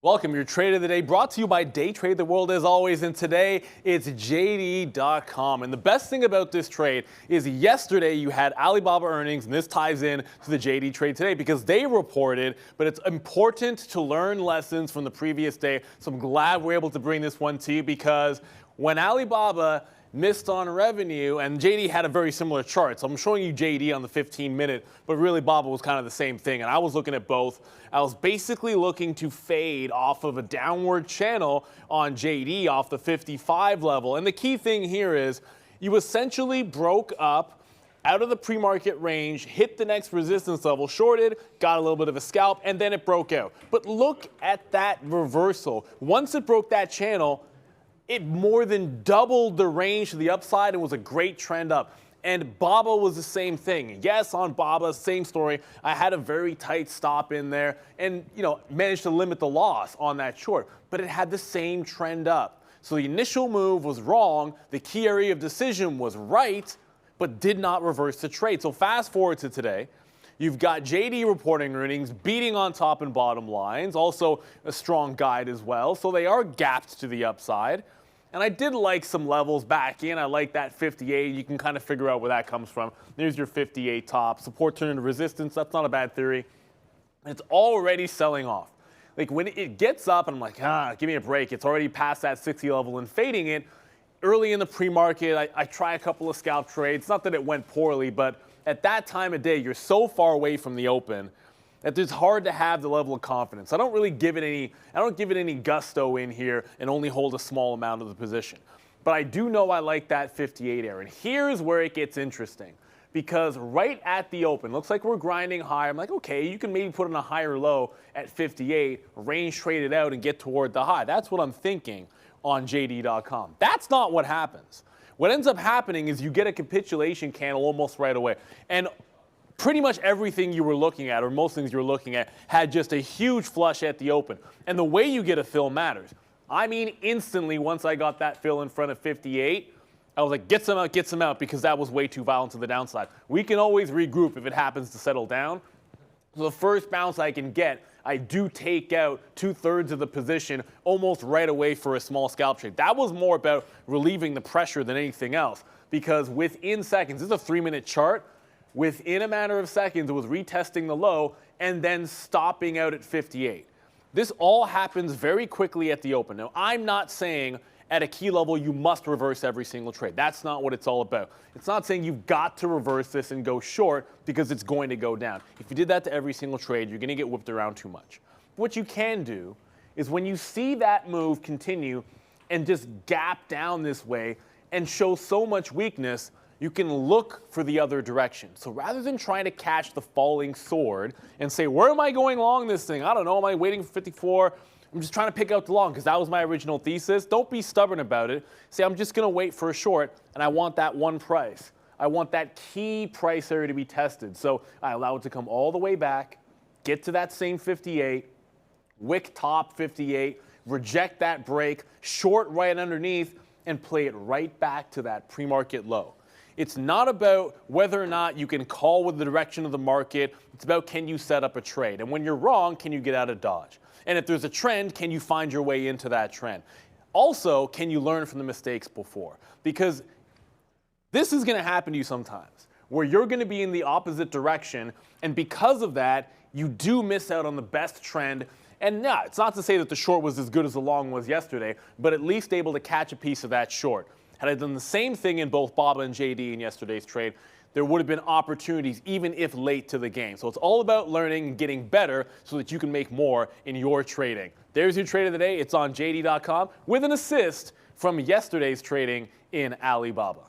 Welcome, your trade of the day brought to you by Day Trade the World as always, and today it's JD.com. And the best thing about this trade is yesterday you had Alibaba earnings, and this ties in to the JD trade today because they reported, but it's important to learn lessons from the previous day. So I'm glad we're able to bring this one to you because when Alibaba missed on revenue, and JD had a very similar chart. So I'm showing you JD on the 15-minute, but really Baba was kind of the same thing. And I was looking at both. I was basically looking to fade off of a downward channel on JD off the 55 level. And the key thing here is you essentially broke up out of the pre-market range, hit the next resistance level, shorted, got a little bit of a scalp, and then it broke out. But look at that reversal. Once it broke that channel, it more than doubled the range to the upside and was a great trend up. And Baba was the same thing. Yes, on Baba, same story. I had a very tight stop in there and managed to limit the loss on that short, but it had the same trend up. So the initial move was wrong. The key area of decision was right, but did not reverse the trade. So fast forward to today. You've got JD reporting earnings, beating on top and bottom lines, also a strong guide as well. So they are gapped to the upside. And I did like some levels back in. I like that 58. You can kind of figure out where that comes from. There's your 58 top. Support turn into resistance. That's not a bad theory. And it's already selling off. Like when it gets up, and I'm like, give me a break. It's already past that 60 level and fading it. Early in the pre-market, I try a couple of scalp trades. Not that it went poorly, but at that time of day, you're so far away from the open that it's hard to have the level of confidence. I don't give it any gusto in here and only hold a small amount of the position. But I do know I like that 58 area. And here's where it gets interesting. Because right at the open, looks like we're grinding high. I'm like, okay, you can maybe put in a higher low at 58, range trade it out and get toward the high. That's what I'm thinking on JD.com. That's not what happens. What ends up happening is you get a capitulation candle almost right away. And pretty much everything you were looking at, or most things you were looking at, had just a huge flush at the open. And the way you get a fill matters. I mean, instantly, once I got that fill in front of 58, I was like, get some out, because that was way too violent to the downside. We can always regroup if it happens to settle down. So the first bounce I can get, I do take out 2/3 of the position almost right away for a small scalp trade. That was more about relieving the pressure than anything else, because within seconds, this is a 3-minute chart, within a matter of seconds, it was retesting the low and then stopping out at 58. This all happens very quickly at the open. Now, I'm not saying at a key level you must reverse every single trade. That's not what it's all about. It's not saying you've got to reverse this and go short because it's going to go down. If you did that to every single trade, you're going to get whipped around too much. What you can do is when you see that move continue and just gap down this way and show so much weakness, you can look for the other direction. So rather than trying to catch the falling sword and say, where am I going long this thing? I don't know, am I waiting for 54? I'm just trying to pick out the long because that was my original thesis. Don't be stubborn about it. Say, I'm just gonna wait for a short and I want that one price. I want that key price area to be tested. So I allow it to come all the way back, get to that same 58, wick top 58, reject that break, short right underneath, and play it right back to that pre-market low. It's not about whether or not you can call with the direction of the market. It's about, can you set up a trade? And when you're wrong, can you get out of dodge? And if there's a trend, can you find your way into that trend? Also, can you learn from the mistakes before? Because this is going to happen to you sometimes, where you're going to be in the opposite direction, and because of that, you do miss out on the best trend. And no, it's not to say that the short was as good as the long was yesterday, but at least able to catch a piece of that short. Had I done the same thing in both Baba and JD in yesterday's trade, there would have been opportunities even if late to the game. So it's all about learning and getting better so that you can make more in your trading. There's your trade of the day. It's on JD.com with an assist from yesterday's trading in Alibaba.